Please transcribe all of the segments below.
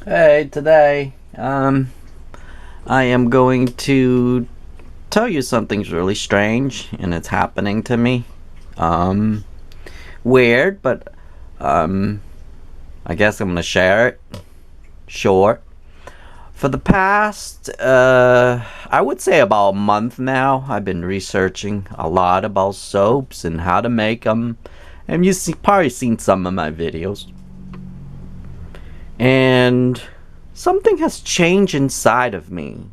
Hey, today, I am going to tell you something's really strange and it's happening to me. Um, Weird, but, um, I guess I'm gonna share it. Short. For the past, I would say about a month now, I've been researching a lot about soaps and how to make them. And probably seen some of my videos. And something has changed inside of me.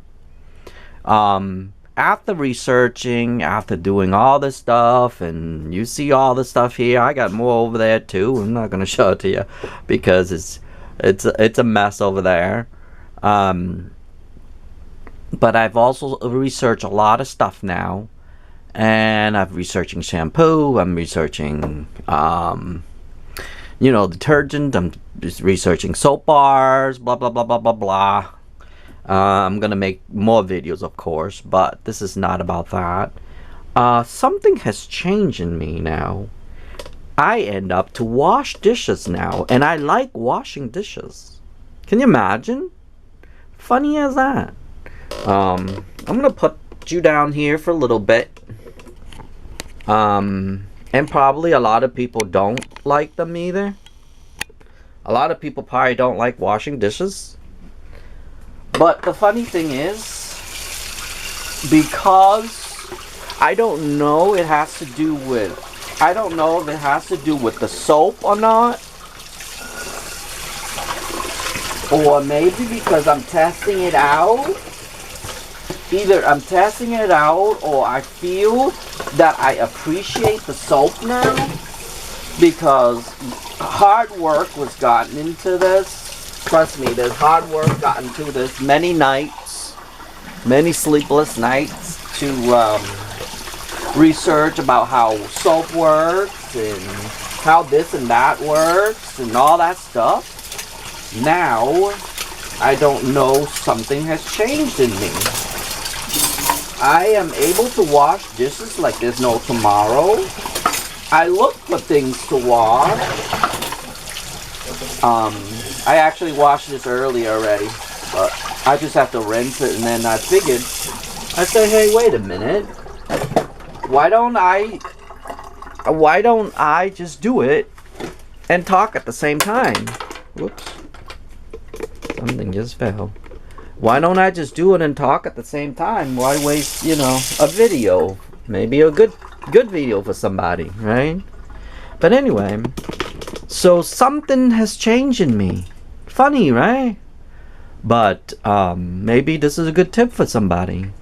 After researching, after doing all this stuff, and you see all the stuff here, I got more over there too. I'm not gonna show it to you because it's a mess over there. Um, but I've also researched a lot of stuff now, and I'm researching shampoo. I'm researching detergent. I'm just researching soap bars, blah, blah, blah, blah, blah, blah. I'm going to make more videos, of course, but this is not about that. Something has changed in me now. I end up to wash dishes now, and I like washing dishes. Can you imagine? Funny as that. I'm going to put you down here for a little bit. And probably a lot of people don't like them either. A lot of people probably don't like washing dishes. But the funny thing is, because I don't know it has to do with, I don't know if it has to do with the soap or not. Or maybe because I'm testing it out. Either I'm testing it out or I feel that I appreciate the soap now because hard work was gotten into this. Trust me, there's hard work gotten into this. Many nights, many sleepless nights to research about how soap works and how this and that works and all that stuff. Now, I don't know, something has changed in me. I am able to wash dishes like there's no tomorrow. I look for things to wash. I actually washed this earlier already, but I just have to rinse it, and then I figured, I said, hey, wait a minute. Why don't I just do it and talk at the same time? Whoops. Something just fell. Why don't I just do it and talk at the same time? Why waste, a video? Maybe a good video for somebody, right? But anyway, so something has changed in me. Funny, right? But maybe this is a good tip for somebody.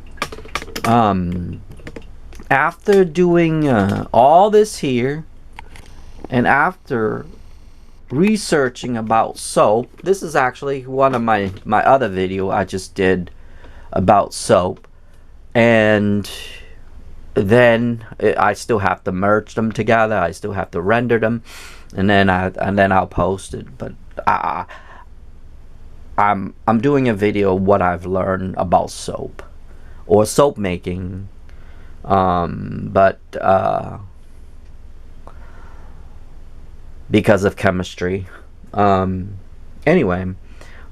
After doing all this here, and after researching about soap, this is actually one of my other video I just did about soap, and then I still have to merge them together. I still have to render them, and then I'll post it. But I'm doing a video of what I've learned about soap or soap making, because of chemistry. Anyway,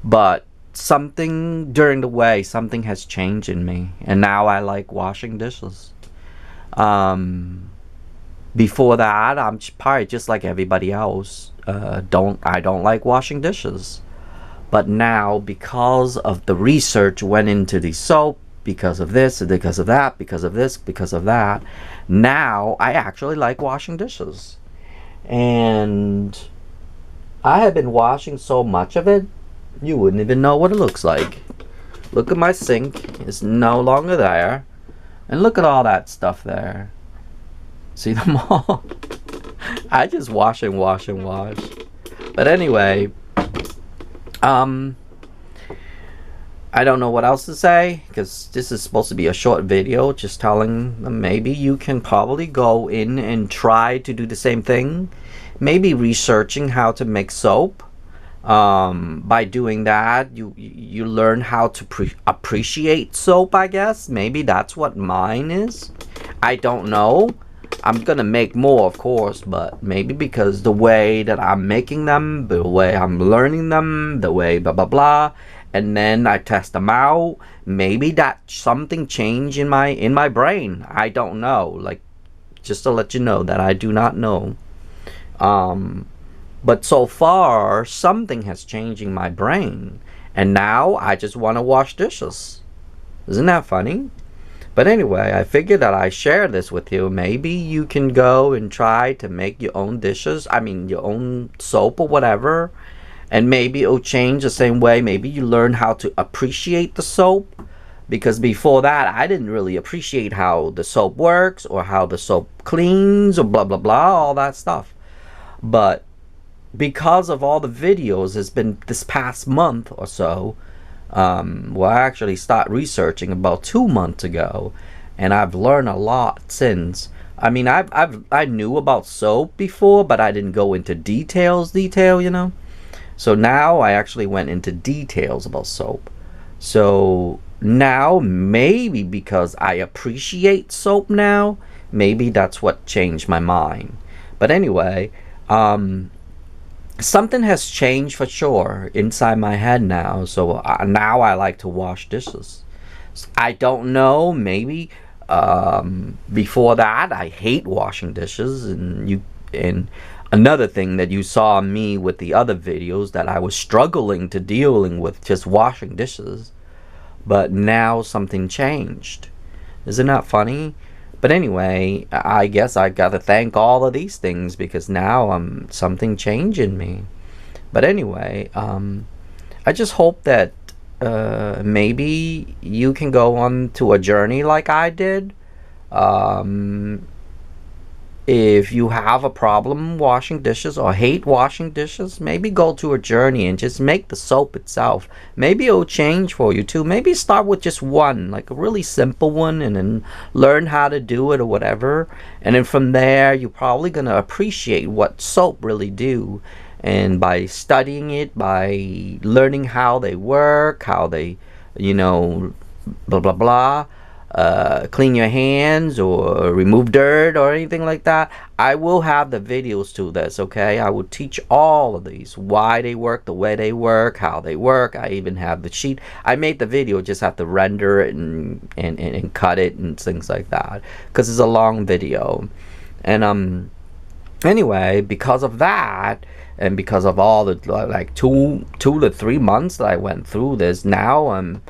but something during the way, something has changed in me, and now I like washing dishes. Before that, I'm probably just like everybody else. I don't like washing dishes. But now, because of the research went into the soap, because of this, because of that, because of this, because of that, now I actually like washing dishes. And I have been washing so much of it, you wouldn't even know what it looks like. Look at my sink. It's no longer there. And look at all that stuff there. See them all? I just wash and wash and wash. But anyway, I don't know what else to say, because this is supposed to be a short video, just telling them maybe you can probably go in and try to do the same thing. Maybe researching how to make soap. By doing that, you learn how to appreciate soap, I guess. Maybe that's what mine is. I don't know. I'm gonna make more, of course, but maybe because the way that I'm making them, the way I'm learning them, the way blah blah blah, and then I test them out, maybe that something changed in my brain. I don't know. Like, just to let you know that I do not know. But so far, something has changed in my brain, and now I just want to wash dishes. Isn't that funny? But anyway, I figured that I share this with you. Maybe you can go and try to make your own dishes. I mean, your own soap or whatever. And maybe it'll change the same way. Maybe you learn how to appreciate the soap. Because before that, I didn't really appreciate how the soap works or how the soap cleans or blah, blah, blah, all that stuff. But because of all the videos, it's been this past month or so, well, I actually started researching about 2 months ago, and I've learned a lot since. I mean, I knew about soap before, but I didn't go into detail, you know. So now I actually went into details about soap. So now, maybe because I appreciate soap now, maybe that's what changed my mind. But anyway, something has changed for sure inside my head now. So now I like to wash dishes. I don't know, maybe before that I hate washing dishes, and another thing that you saw me with the other videos, that I was struggling to dealing with just washing dishes. But now something changed. Isn't that funny? But anyway, I guess I gotta thank all of these things, because now something changed in me. But anyway, I just hope that maybe you can go on to a journey like I did. If you have a problem washing dishes or hate washing dishes, maybe go to a journey and just make the soap itself. Maybe it'll change for you too. Maybe start with just one, like a really simple one, and then learn how to do it or whatever. And then from there, you're probably going to appreciate what soap really do. And by studying it, by learning how they work, how they, you know, blah, blah, blah, clean your hands or remove dirt or anything like that, I will have the videos to this, okay? I will teach all of these, why they work, the way they work, how they work. I even have the sheet. I made the video, just have to render it and cut it and things like that, because it's a long video. And anyway, because of that, and because of all the like two to 3 months that I went through this, now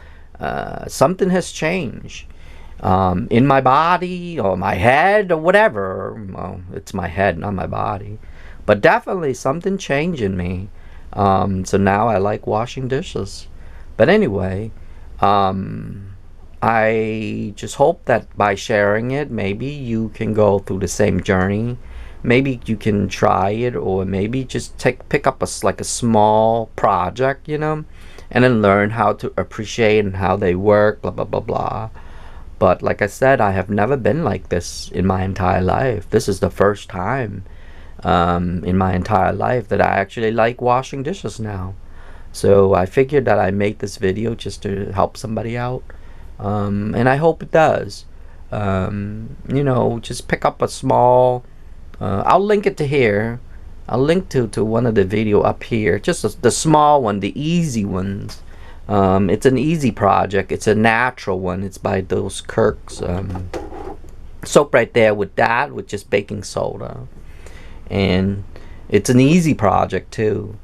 something has changed. In my body or my head or whatever. Well, it's my head, not my body. But definitely something changed in me. So now I like washing dishes. But anyway, I just hope that by sharing it, maybe you can go through the same journey. Maybe you can try it, or maybe just pick up like a small project, you know, and then learn how to appreciate and how they work, blah, blah, blah, blah. But like I said, I have never been like this in my entire life. This is the first time in my entire life that I actually like washing dishes now. So I figured that I make this video just to help somebody out. And I hope it does. You know, just pick up a small... I'll link it to here. I'll link to one of the video up here. Just the small one, the easy ones. It's an easy project. It's a natural one. It's by those Kirk's soap right there, with just baking soda. And it's an easy project too.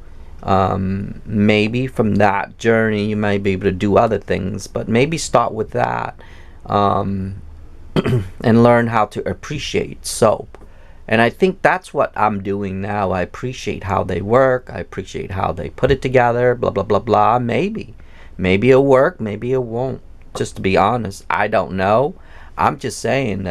Maybe from that journey you might be able to do other things, but maybe start with that, and learn how to appreciate soap. And I think that's what I'm doing now. I appreciate how they work. I appreciate how they put it together, blah, blah, blah, blah. Maybe it'll work, maybe it won't. Just to be honest, I don't know. I'm just saying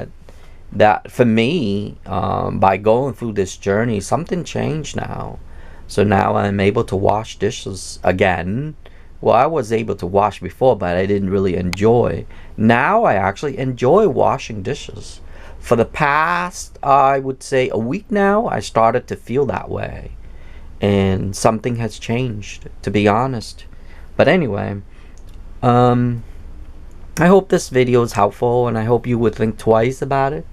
that for me, by going through this journey, something changed now. So now I'm able to wash dishes again. Well, I was able to wash before, but I didn't really enjoy. Now I actually enjoy washing dishes. For the past, I would say a week now, I started to feel that way. And something has changed, to be honest. But anyway, I hope this video is helpful, and I hope you would think twice about it.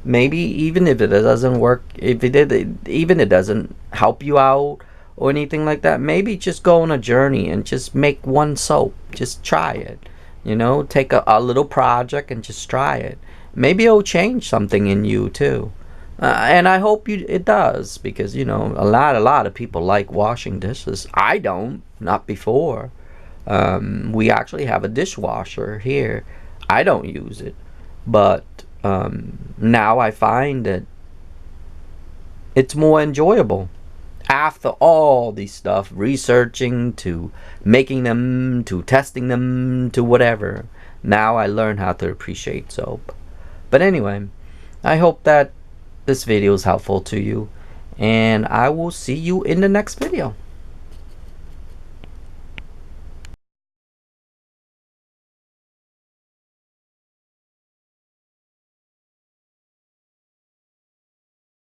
Maybe even if it doesn't work, if it did, even it doesn't help you out or anything like that, maybe just go on a journey and just make one soap. Just try it. You know, take a little project and just try it. Maybe it'll change something in you too. And I hope it does, because you know a lot of people like washing dishes. I don't, not before. We actually have a dishwasher here. I don't use it, but now I find that it's more enjoyable. After all these stuff, researching to making them to testing them to whatever, now I learn how to appreciate soap. But anyway, I hope that this video is helpful to you, and I will see you in the next video.